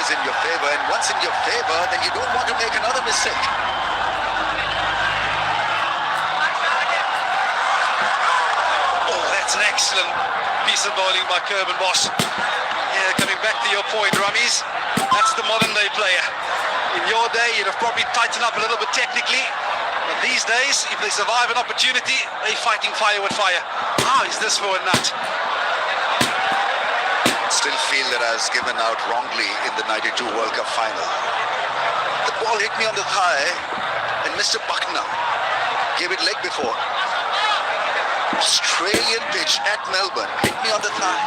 is in your favor, and once in your favor, then you don't want to make another mistake. Oh, that's an excellent piece of bowling by Kurban Boss. Yeah, coming back to your point, Rummies, that's the modern day player. In your day, you'd have probably tightened up a little bit technically, but these days, if they survive an opportunity, they're fighting fire with fire. How is this for a nut? Still feel that I was given out wrongly in the '92 World Cup final. The ball hit me on the thigh, and Mr. Buckner gave it leg before. Australian pitch at Melbourne, hit me on the thigh.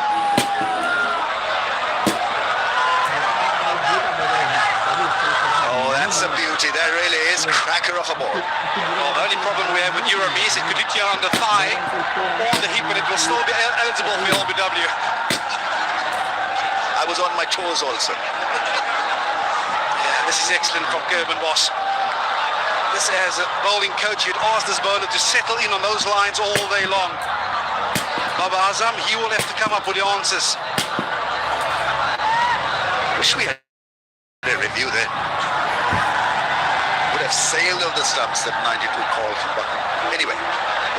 Oh, that's a beauty. That really is cracker of a ball. Well, the only problem we have with Europe is it could hit you on the thigh or on the hip, but it will still be eligible for the LBW. I was on my toes also. Yeah, this is excellent from Kurban Boss. This, as a bowling coach, you'd ask this bowler to settle in on those lines all day long. Baba Azam, he will have to come up with the answers. Wish we had a review there. Would have sailed over the stumps, that '92 call from Buckner. Anyway,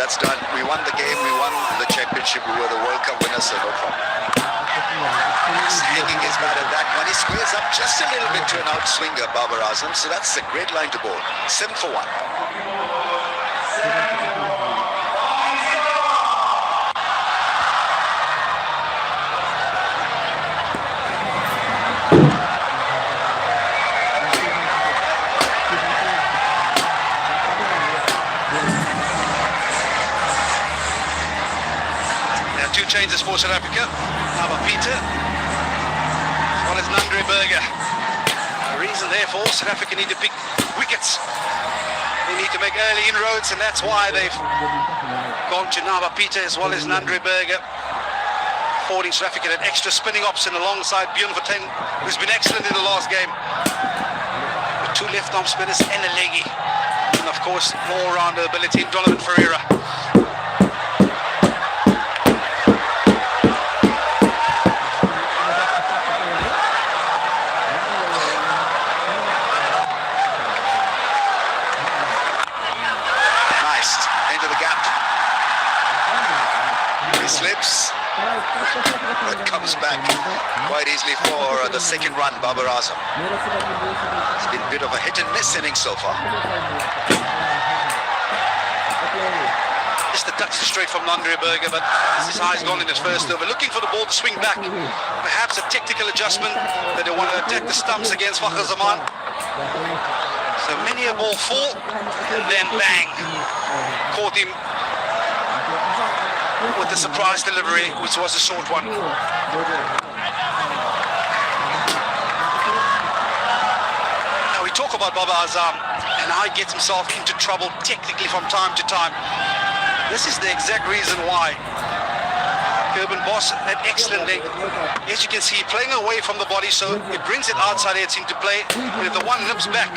that's done. We won the game, we won the championship, we were the World Cup winners, so no problem. He's hanging his bat at that one. He squares up just a little bit to an outswinger, Babar Azam, so that's a great line to bowl. 7 for 1. Two changes for South Africa. Peter, as well as Nandre Berger. The reason therefore South Africa need to pick wickets. They need to make early inroads, and that's why they've gone to Nava Peter as well as Nandre Berger, affording South Africa that extra spinning option alongside Bjorn Verteen, who's been excellent in the last game. With two left-arm spinners and a leggy, and of course all-rounder ability in Donovan Ferreira. Slips, but comes back quite easily for the second run, Babar Azam. It's been a bit of a hit and miss inning so far. Just a touch straight from Nandre Berger, but this is how he's gone in his first over. Looking for the ball to swing back. Perhaps a technical adjustment that they want to attack the stumps against Fakhar Zaman. So many a ball full, and then bang, caught him with the surprise delivery, which was a short one. Now we talk about Baba Azam and how he gets himself into trouble technically from time to time. This is the exact reason why. Kurban Boss, that excellent leg. As you can see, playing away from the body, so it brings it outside heads into play. But if the one nips back,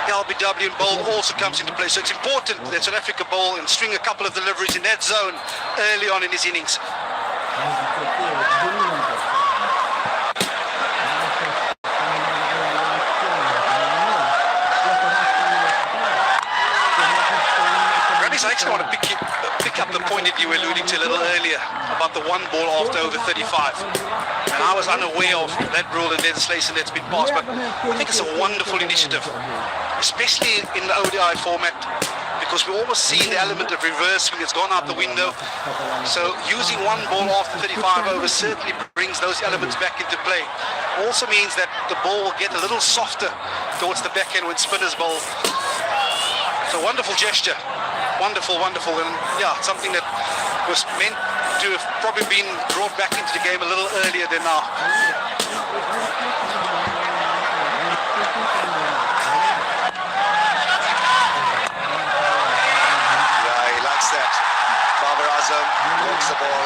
LBW and bowl also comes into play. So it's important that South Africa bowl and string a couple of deliveries in that zone early on in his innings. Ramis, I actually want to pick up the point that you were alluding to a little earlier about the one ball after over 35. And I was unaware of that rule and legislation that's been passed, but I think it's a wonderful initiative, especially in the ODI format, because we almost see the element of reverse swing. It's gone out the window. So using one ball after 35 overs certainly brings those elements back into play. Also means that the ball will get a little softer towards the back end when spinners bowl. It's a wonderful gesture. Wonderful, wonderful, and yeah, something that was meant to have probably been brought back into the game a little earlier than now. Azam walks the ball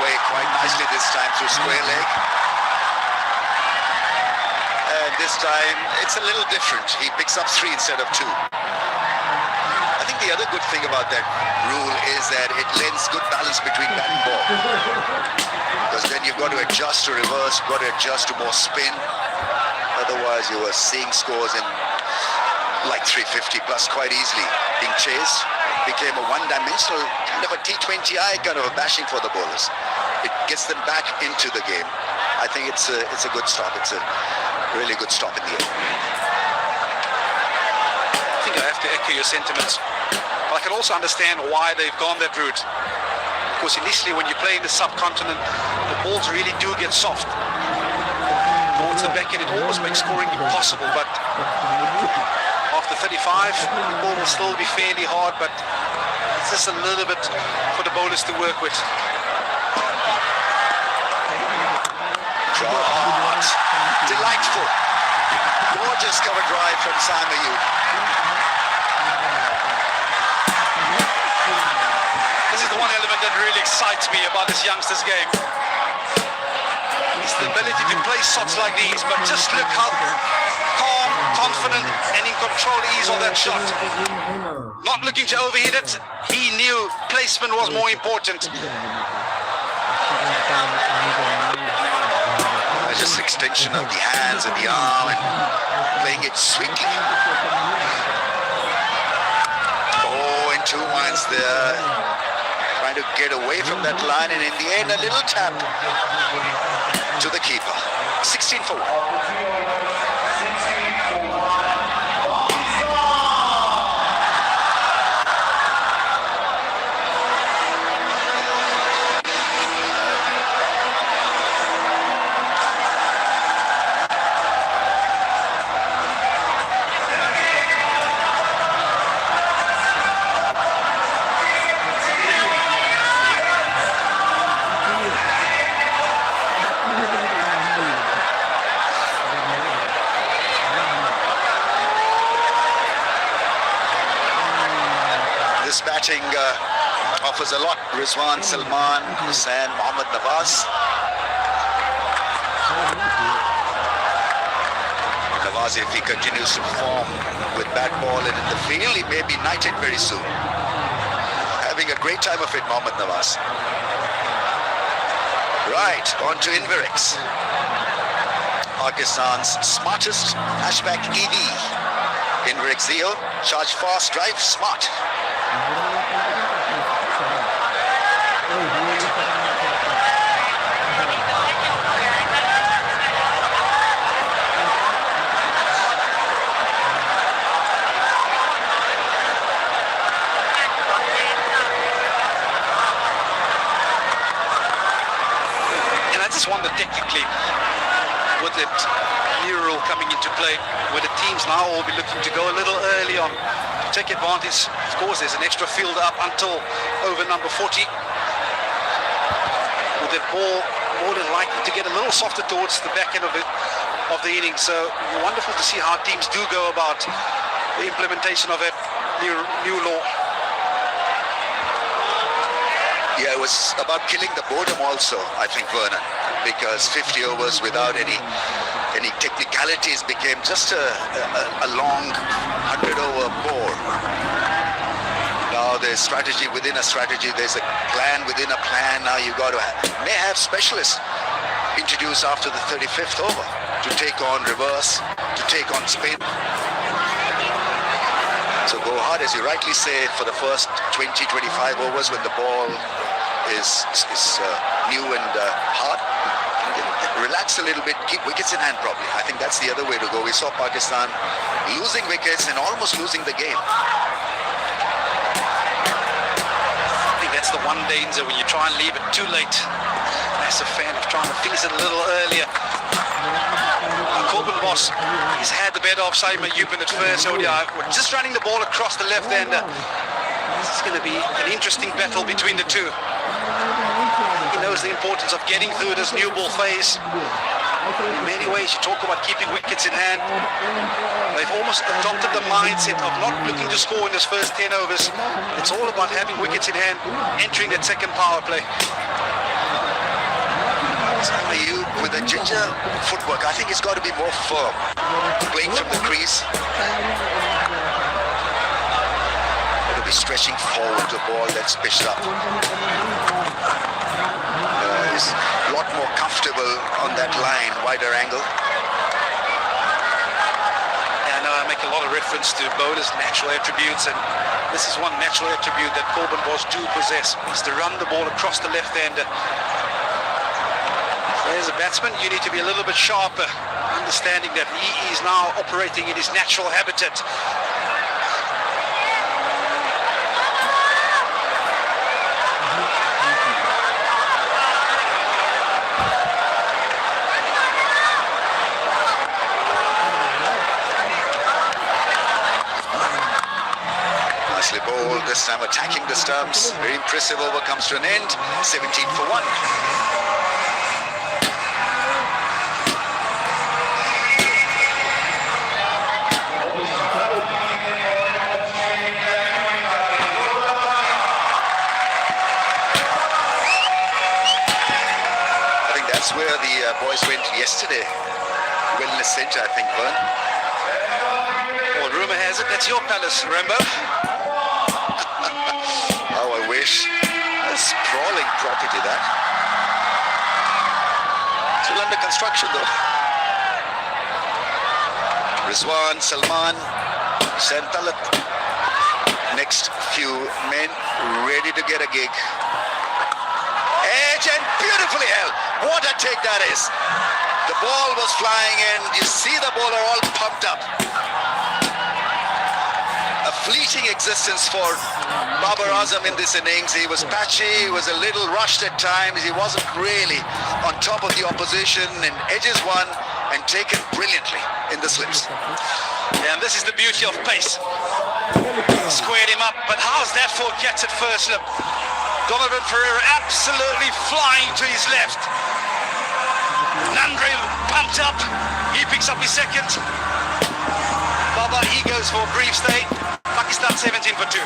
away quite nicely this time through square leg. And this time it's a little different. He picks up 3 instead of 2. I think the other good thing about that rule is that it lends good balance between bat and ball. Because then you've got to adjust to reverse, you've got to adjust to more spin. Otherwise, you were seeing scores in like 350 plus quite easily being chased. Became a one-dimensional kind of a T20I kind of a bashing for the bowlers. It gets them back into the game. I think it's a good stop. It's a really good stop in the end. I think I have to echo your sentiments. But I can also understand why they've gone that route. Because initially when you play in the subcontinent, the balls really do get soft. Towards the back end, it almost makes scoring impossible. But after 35, the ball will still be fairly hard, but it's just a little bit for the bowlers to work with. Shot. Delightful. Gorgeous cover drive from Samayu. This is the one element that really excites me about this youngster's game. It's the ability to play shots like these, but just look how calm, confident, and in control he is on that shot. Not looking to overhit it. He knew placement was more important. Just extension of the hands and the arm and playing it sweetly. Oh, in 2 minds there. Trying to get away from that line, and in the end a little tap to the keeper. 16 for 1. Batting offers a lot. Rizwan, Salman, Hussain, Mohammad Nawaz. Nawaz, if he continues to perform with bat ball and in the field, he may be knighted very soon. Having a great time of it, Mohammad Nawaz. Right, on to Inverex. Pakistan's smartest hatchback EV. Inverex Zeo, charge fast, drive smart. And I just wonder technically, with that new rule coming into play, where the teams now will be looking to go a little early on to take advantage. Of course, there's an extra field up until over number 40. With that ball more than likely to get a little softer towards the back end of the inning. So wonderful to see how teams do go about the implementation of that new law. Yeah, it was about killing the boredom also, I think, Vernon, because 50 overs without any technicalities became just a long 100-over bore. Now there's strategy within a strategy, there's a plan within a plan. Now you've got to may have specialists introduced after the 35th over to take on reverse, to take on spin. So go hard, as you rightly say, for the first 20-25 overs when the ball is new and hard. Relax a little bit, keep wickets in hand probably. I think that's the other way to go. We saw Pakistan losing wickets and almost losing the game. I think that's the one danger when you try and leave it too late. Massive fan of trying to finish it a little earlier. Corbin Boss, he's had the better of Saeed Mayoub in the first ODI. We're just running the ball across the left-hander. This is going to be an interesting battle between the two. He knows the importance of getting through this new ball phase. In many ways, you talk about keeping wickets in hand. They've almost adopted the mindset of not looking to score in this first 10 overs. It's all about having wickets in hand, entering that second power play. Mayoub with a ginger footwork, I think it's got to be more firm, playing from the crease. It'll be stretching forward the ball that's pitched up. He's a lot more comfortable on that line, wider angle. And I make a lot of reference to bowlers' natural attributes, and this is one natural attribute that Corbin Bosch do possess, is to run the ball across the left-hander. As a batsman, you need to be a little bit sharper, understanding that he is now operating in his natural habitat. Nicely bowled, this time attacking the stumps. Very impressive over comes to an end. 17 for 1. That's where the boys went yesterday. Wellness Centre, I think, Vern. Well, rumour has it that's your palace, Rambo. Oh, I wish. A sprawling property, that. Still under construction, though. Rizwan, Salman, Santalat. Next few men ready to get a gig. Edge and beautifully held. What a take that is. The ball was flying in. You see the bowler all pumped up. A fleeting existence for Babar Azam in this innings. He was patchy, he was a little rushed at times. He wasn't really on top of the opposition, and edges won and taken brilliantly in the slips. Yeah, and this is the beauty of pace. Squared him up, but how's that for a catch at first slip? Donovan Ferreira absolutely flying to his left. Nandre pumped up. He picks up his second. Baba, he goes for a brief stay. Pakistan 17 for 2.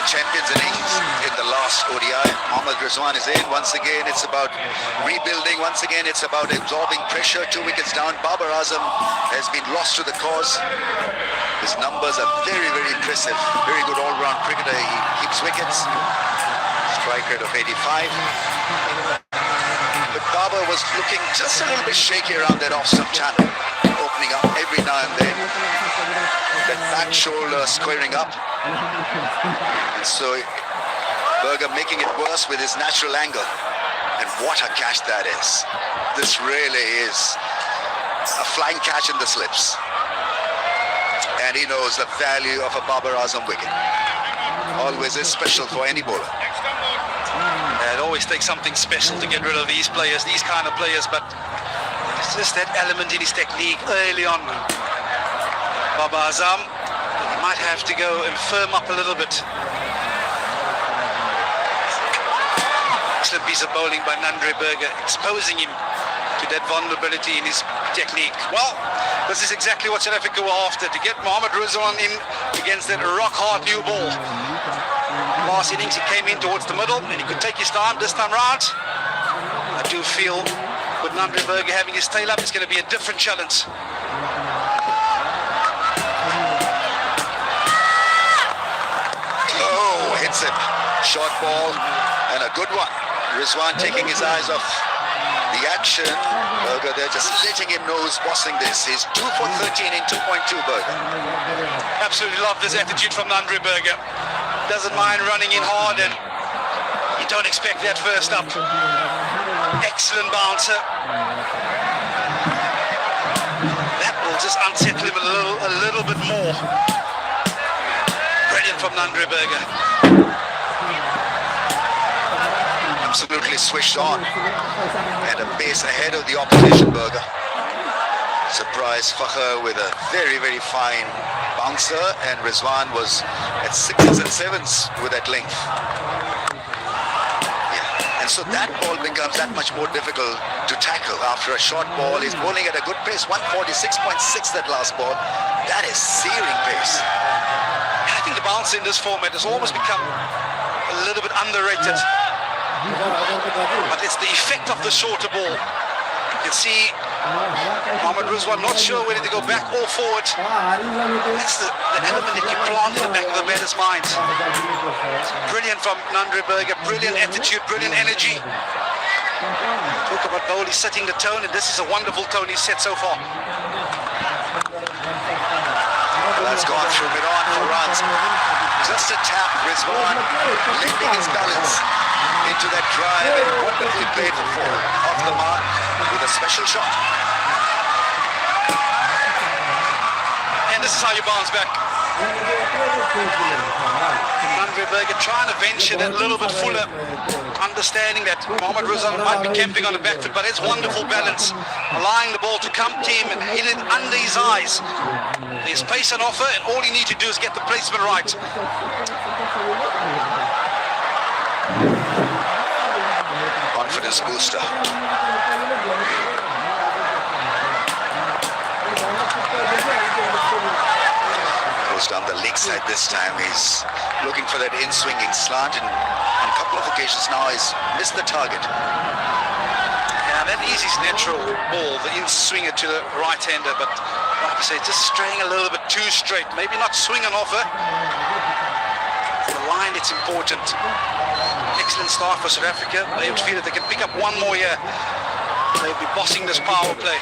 Champions innings in the last ODI. Mohammad Rizwan is in. Once again, it's about rebuilding. Once again, it's about absorbing pressure. 2 wickets down. Babar Azam has been lost to the cause. His numbers are very, very impressive. Very good all-round cricketer. He keeps wickets. Strike rate of 85. But Babar was looking just a little bit shaky around that off-stump channel, opening up every now and then. That back shoulder squaring up. And so Berger making it worse with his natural angle. And what a catch that is. This really is a flying catch in the slips. And he knows the value of a Babar Azam wicket. Always is special for any bowler. It always takes something special to get rid of these players, these kind of players, but it's just that element in his technique early on. Babar Azam might have to go and firm up a little bit. Excellent piece of bowling by Nandre Berger, exposing him to that vulnerability in his technique. Well, this is exactly what South Africa were after, to get Mohammad Rizwan in against that rock-hard new ball. Last innings he came in towards the middle and he could take his time. This time round, I do feel with Nandre Berger having his tail up, it's going to be a different challenge. Hits it. Short ball and a good one. Rizwan taking his eyes off the action. Berger there just letting him know who's bossing this. He's 2 for 13 in 2.2, Berger. Absolutely love this attitude from Nandre Berger. Doesn't mind running in hard, and you don't expect that first up. Excellent bouncer. That will will just unsettle him a little bit more. Brilliant from Nandreberger. Absolutely switched on. And a pace ahead of the opposition, Berger. Surprised Fakhr with a very, very fine bouncer, and Rizwan was at 6s and 7s with that length. Yeah. And so that ball becomes that much more difficult to tackle after a short ball. He's bowling at a good pace, 146.6 that last ball. That is searing pace. I think the bounce in this format has almost become a little bit underrated. But it's the effect of the shorter ball. You can see Mohammad Rizwan not sure whether to go back or forward. That's the element that you plant in the back of the batter's mind. Brilliant from Nandreberger, brilliant attitude, brilliant energy. Talk about Bowley setting the tone, and this is a wonderful tone he's set so far. Well, that's gone through mid-on for runs. Just a tap, Rizwan lifting his balance into that drive, and wonderfully played for 4. Off the mark with a special shot. And this is how you bounce back. Nandreberger trying to venture that little bit fuller, understanding that Mohammad Rizwan might be camping on the back foot, but it's wonderful balance, allowing the ball to come to him and hit it under his eyes. There's pace on offer, and all you need to do is get the placement right. Confidence booster. Goes down the leg side this time. He's looking for that in-swinging slant, and on a couple of occasions now he's missed the target. Yeah, that is his natural ball, the in-swinger to the right-hander, but like I say, just straying a little bit too straight. Maybe not swing on offer. The line, it's important. Excellent start for South Africa. They would feel that they can pick up one more here. They'll be bossing this power play.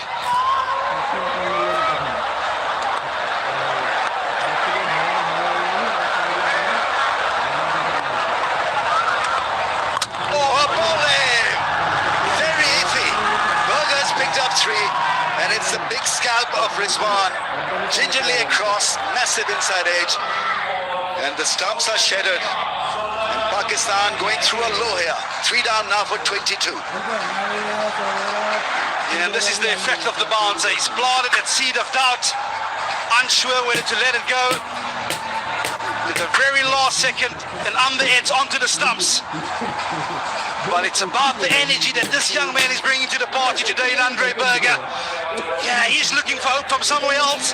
Oh, a bowling! Very iffy. Berger's picked up 3, and it's a big scalp of Rizwan. Gingerly across, massive inside edge. And the stumps are shattered. And Pakistan going through a low here. 3 down now for 22. Yeah, and this is the effect of the bouncer. He's planted that seed of doubt, unsure whether to let it go. With the very last second, and under edge onto the stumps. But it's about the energy that this young man is bringing to the party today, Nandreberger. Yeah, he's looking for hope from somewhere else.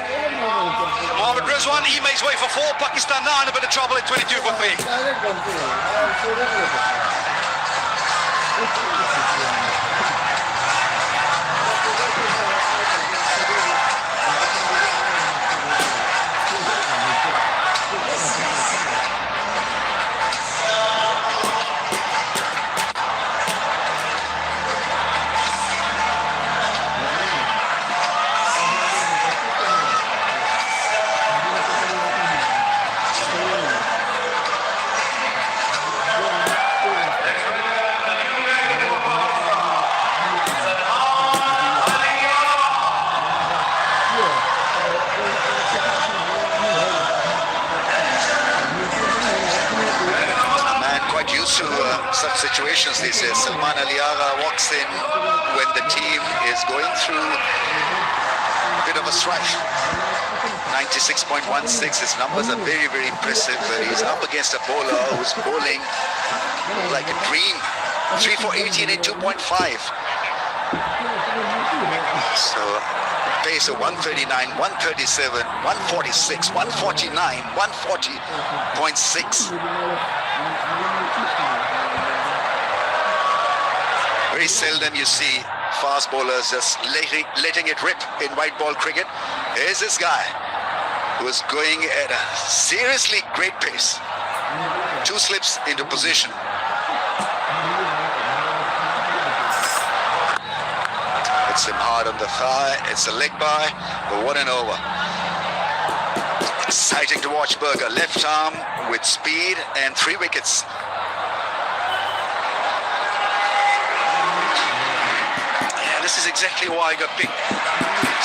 Mohammad Rizwan, he makes way for 4. Pakistan now in a bit of trouble at 22 for 3. Such situations these days. Salman Aliara walks in when the team is going through a bit of a strife. 96.16, his numbers are very, very impressive. He's up against a bowler who's bowling like a dream. 3 for 18 and 2.5. So pace of 139, 137, 146, 149, 140.6. Very seldom you see fast bowlers just letting it rip in white ball cricket. Here's this guy who is going at a seriously great pace. 2 slips into position. Hits him hard on the thigh. It's a leg by, but what an over. Exciting to watch Berger. Left arm with speed and 3 wickets. this is exactly why I got picked.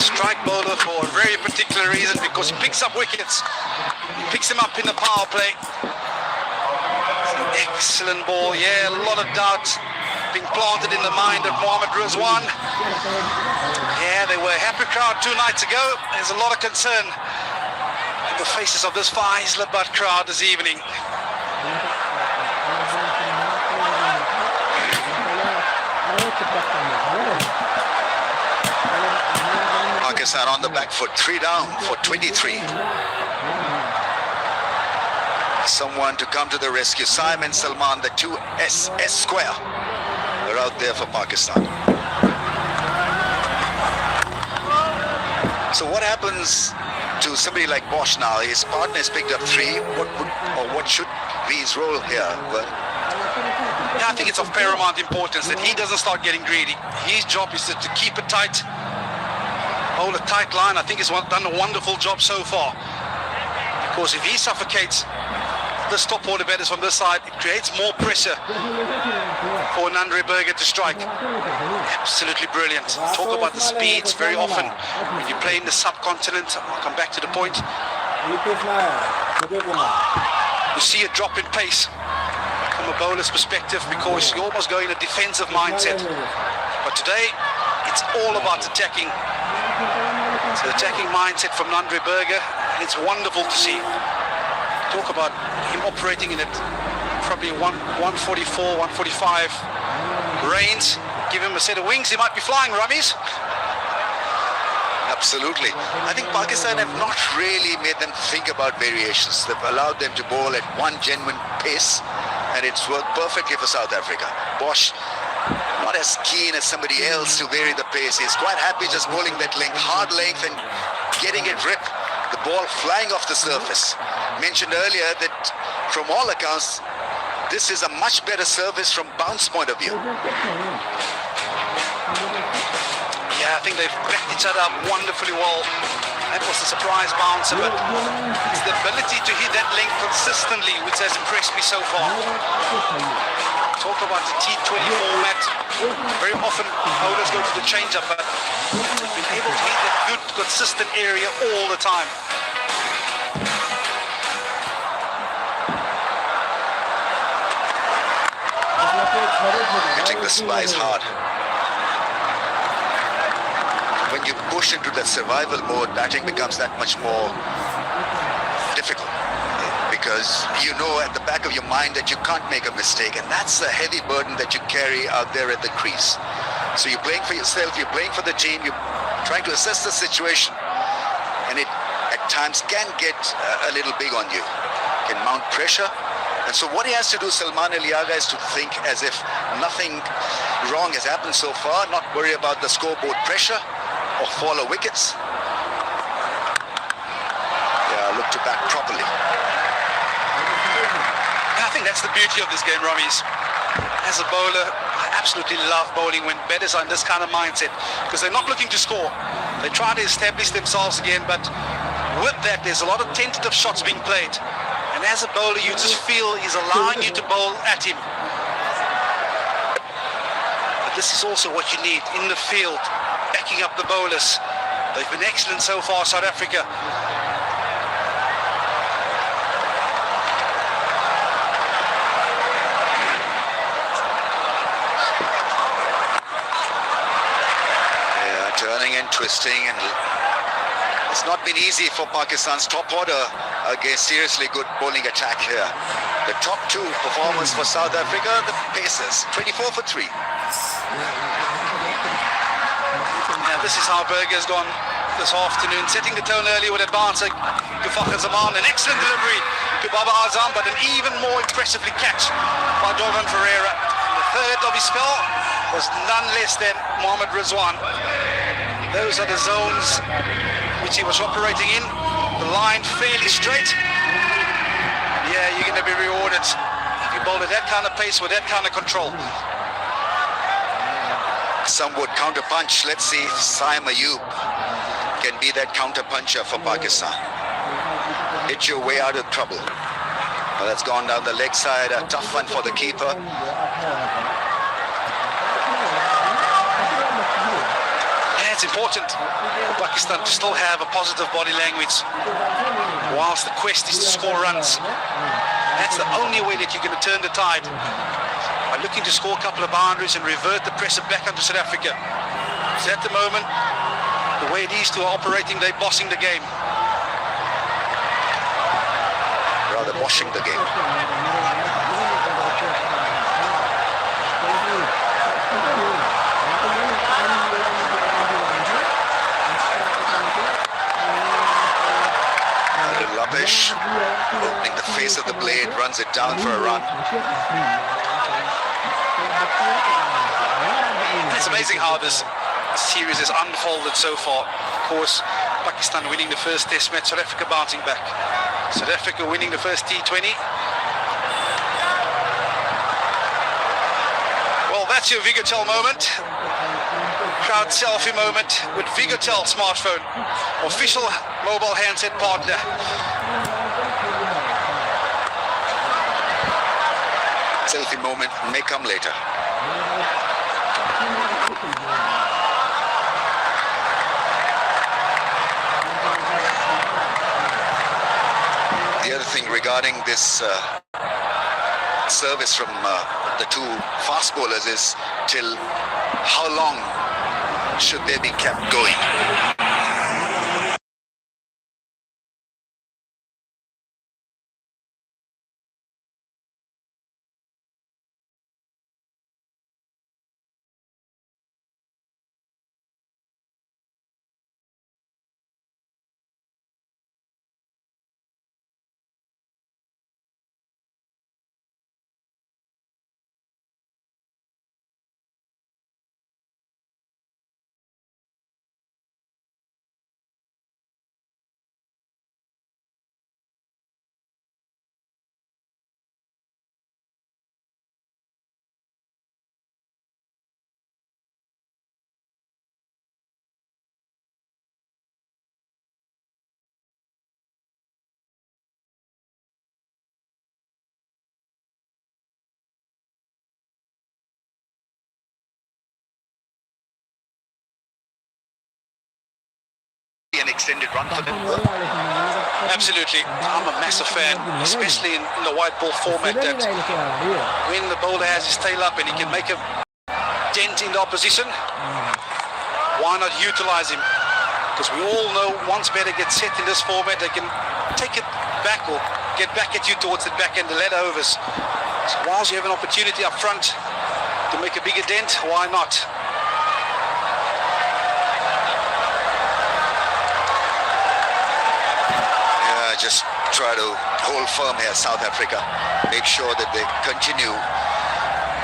Strike bowler for a very particular reason, because he picks up wickets. He picks them up in the power play. It's an excellent ball. Yeah, a lot of doubt being planted in the mind of Mohammad Rizwan. Yeah, they were a happy crowd 2 nights ago. There's a lot of concern in the faces of this Faisalabad crowd this evening. Pakistan on the back foot, 3 down for 23. Someone to come to the rescue. Simon Salman, the 2S square, are out there for Pakistan. So what happens to somebody like Bosch now? His partner has picked up 3. What should be his role here? Well, yeah, I think it's of paramount importance that he doesn't start getting greedy. His job is to keep it tight, hold a tight line. I think he's done a wonderful job so far. Because if he suffocates the stop order batters from this side, it creates more pressure for Nandri Berger to strike. Absolutely brilliant. Talk about the speeds. Very often when you play in the subcontinent, I'll come back to the point, you see a drop in pace from a bowler's perspective, because you almost go in a defensive mindset. But today, it's all about attacking. It's an attacking mindset from Nandri Berger, and it's wonderful to see. Talk about him operating in it, probably 144, 145 range. Give him a set of wings, he might be flying, Rummies. absolutely. I think Pakistan have not really made them think about variations. They've allowed them to bowl at one genuine pace, and it's worked perfectly for South Africa. Bosch, not as keen as somebody else to vary the pace. He's quite happy just bowling that length, hard length, and getting it rip. The ball flying off the surface. Mentioned earlier that from all accounts, this is a much better service from bounce point of view. Yeah, I think they've backed each other up wonderfully well. That was the surprise bouncer, but it's the ability to hit that length consistently which has impressed me so far. Talk about the T20 format. Very often bowlers go to the change-up, but they've been able to hit that good, consistent area all the time. Hitting the spies hard. When you push into that survival mode, batting becomes that much more difficult, because you know at the back of your mind that you can't make a mistake, and that's the heavy burden that you carry out there at the crease. So you're playing for yourself, you're playing for the team, you're trying to assess the situation, and it at times can get a little big on you, can mount pressure. And so what he has to do, Salman Aliaga, is to think as if nothing wrong has happened so far, not worry about the scoreboard pressure or fall of wickets. Yeah, look to bat properly. I think that's the beauty of this game, Rummies. As a bowler, I absolutely love bowling when batters are in this kind of mindset, because they're not looking to score. They try to establish themselves again, but with that, there's a lot of tentative shots being played. And as a bowler, you just feel he's allowing you to bowl at him. But this is also what you need in the field, backing up the bowlers. They've been excellent so far, South Africa. Yeah, turning and twisting, and it's not been easy for Pakistan's top order against seriously good bowling attack here. The top two performers for South Africa, the Pacers, 24 for 3. Yeah, this is how Berger's gone this afternoon, setting the tone early with a bouncer to Fakhar Zaman. An excellent delivery to Baba Azam, but an even more impressively catch by Dorvan Ferreira. The third of his spell was none less than Mohammad Rizwan. Those are the zones which he was operating in. The line fairly straight. Yeah, you're going to be rewarded if you bowl at that kind of pace with that kind of control. Some would counter punch. Let's see if Saim Ayub can be that counter puncher for Pakistan. Hit your way out of trouble. Well, that's gone down the leg side. A tough one for the keeper. important for Pakistan to still have a positive body language whilst the quest is to score runs. That's the only way that you're going to turn the tide, by looking to score a couple of boundaries and revert the pressure back onto South Africa. So at the moment, the way these two are operating, they're bossing the game. Rather washing the game. Lapesh opening the face of the blade, runs it down for a run. It's amazing how this series has unfolded so far. Of course, Pakistan winning the first test match, South Africa bouncing back. South Africa winning the first T20. Well, that's your Vigotel moment. Crowd selfie moment with Vigotel smartphone, official mobile handset partner. Selfie moment may come later. The other thing regarding this service from the two fast bowlers is till how long should they be kept going? An extended run for them. Absolutely. I'm a massive fan, especially in the white ball format, that when the bowler has his tail up and he can make a dent in the opposition, why not utilize him? Because we all know once batter gets set in this format, they can take it back or get back at you towards the back end, the ladder overs. So whilst you have an opportunity up front to make a bigger dent, why not? Just try to hold firm here, South Africa. Make sure that they continue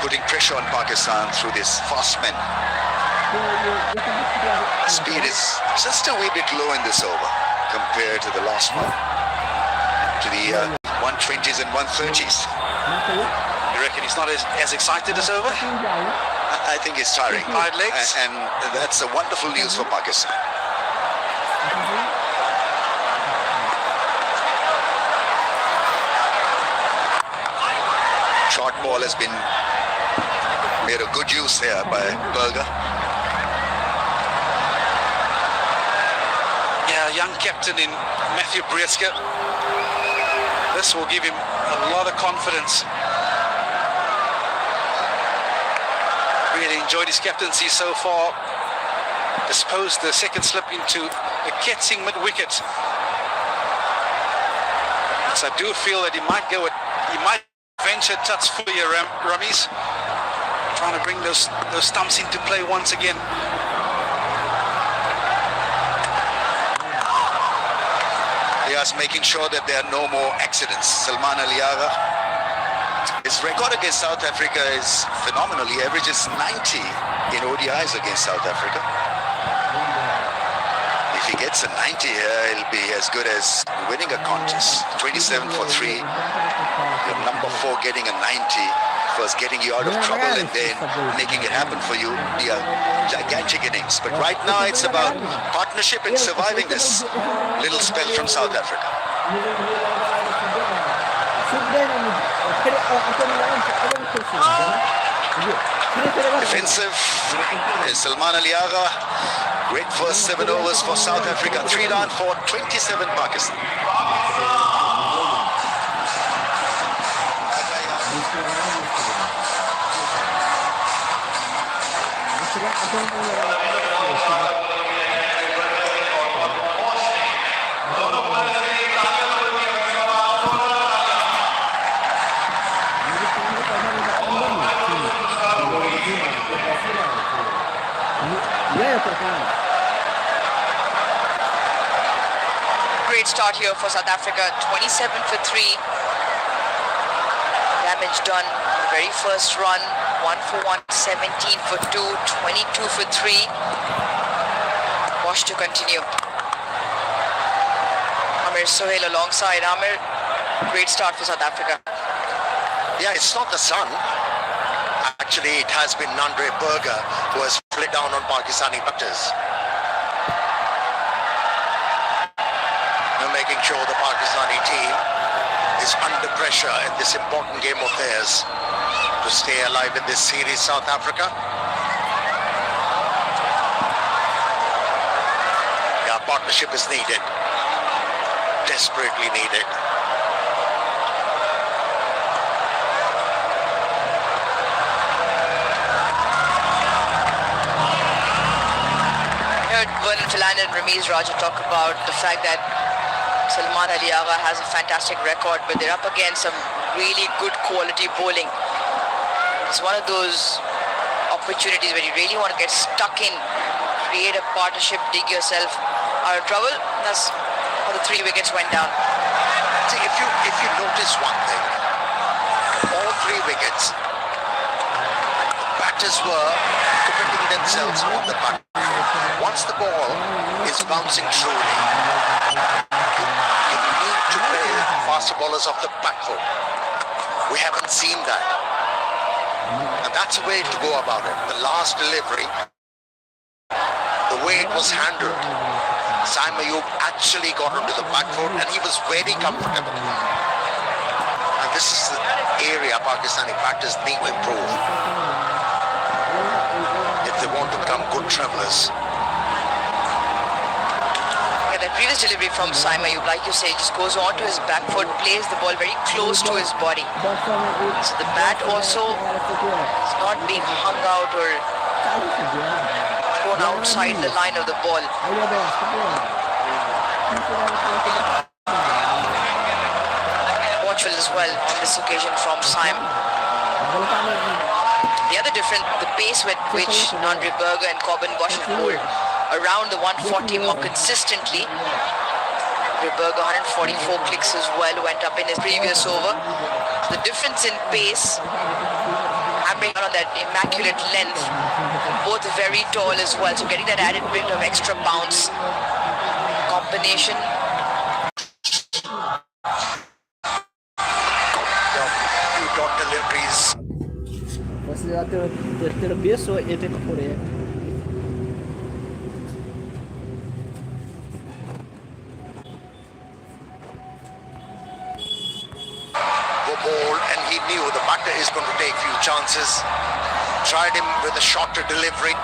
putting pressure on Pakistan through this fast men. Speed is just a wee bit low in this over compared to the last one, to the 120s and 130s. You reckon he's not as excited as over? I think it's tiring. Tired legs? And that's a wonderful news for Pakistan. Short ball has been made of good use here by Berger. Yeah, young captain in Matthew Breetzke. This will give him a lot of confidence. Really enjoyed his captaincy so far. Disposed the second slip into a Ketzing mid-wicket. So I do feel that he might venture touch for you, Rummies. Trying to bring those stumps into play once again. Yes, making sure that there are no more accidents. Salman Aliaga, his record against South Africa is phenomenal. He averages 90 in ODIs against South Africa. If he gets a 90 here, he'll be as good as winning a contest. 27 for 3. Your number 4 getting a 90, first getting you out of trouble and then making it happen for you. Be a gigantic innings. But right now it's about partnership and surviving this little spell from South Africa. Defensive is Salman Aliaga. Great first 7 overs for South Africa. 3 down for 27 Pakistan. Great start here for South Africa. 27 for 3. Damage done on the very first run. 1 for 1, 17 for 2, 22 for 3. Bosch to continue. Amir Sohail alongside Amir. Great start for South Africa. Yeah, it's not the sun. Actually, it has been Andre Berger who has split down on Pakistani batters. They're making sure the Pakistani team is under pressure in this important game of theirs to stay alive in this series, South Africa. Yeah, partnership is needed. Desperately needed. Vernon Philander and Ramiz Raja talk about the fact that Salman Ali Agha has a fantastic record, but they're up against some really good quality bowling. It's one of those opportunities where you really want to get stuck in, create a partnership, dig yourself out of trouble. That's how the 3 wickets went down. See, if you notice one thing, all 3 wickets, the batters were committing themselves on the back. Once the ball is bouncing truly, you need to play faster bowlers off the back foot. We haven't seen that. And that's the way to go about it. The last delivery, the way it was handled, Saim Ayub actually got onto the back foot and he was very comfortable. And this is the area Pakistani batters need to improve if they want to become good travellers. The previous delivery from Saim Ayub, like you say, just goes on to his back foot, plays the ball very close to his body. So the bat also is not being hung out or thrown outside the line of the ball. Watchful as well on this occasion from Saim. The other difference, the pace with which Andre Berger and Corbin Bosch have bowled around the 140 mark consistently. Berger 144 clicks as well, went up in his previous over. The difference in pace, hammering on that immaculate length, both very tall as well, so getting that added bit of extra bounce. Combination. Few dot deliveries. Ball, and he knew the batter is going to take few chances. Tried him with a shorter delivery.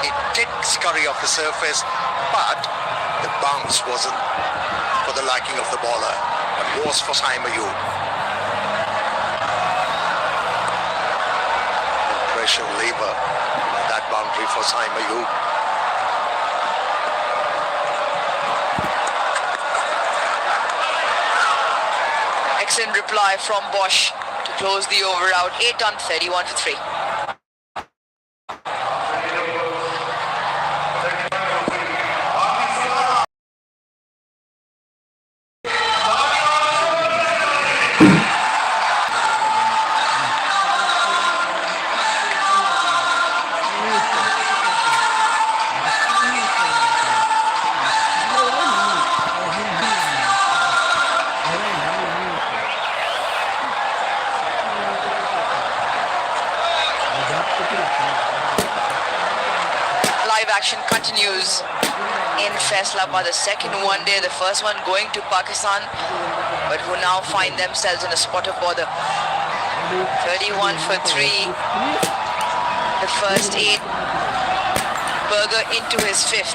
It did scurry off the surface, but the bounce wasn't for the liking of the bowler, but was for Saim Ayub. Pressure lever, that boundary for Saim Ayub. Excellent reply from Bosch to close the over out. 8 on 31 for 3. Live action continues in Faisalabad, the second one day, the first one going to Pakistan, but who now find themselves in a spot of bother. 31 for 3, the first 8. Berger into his fifth.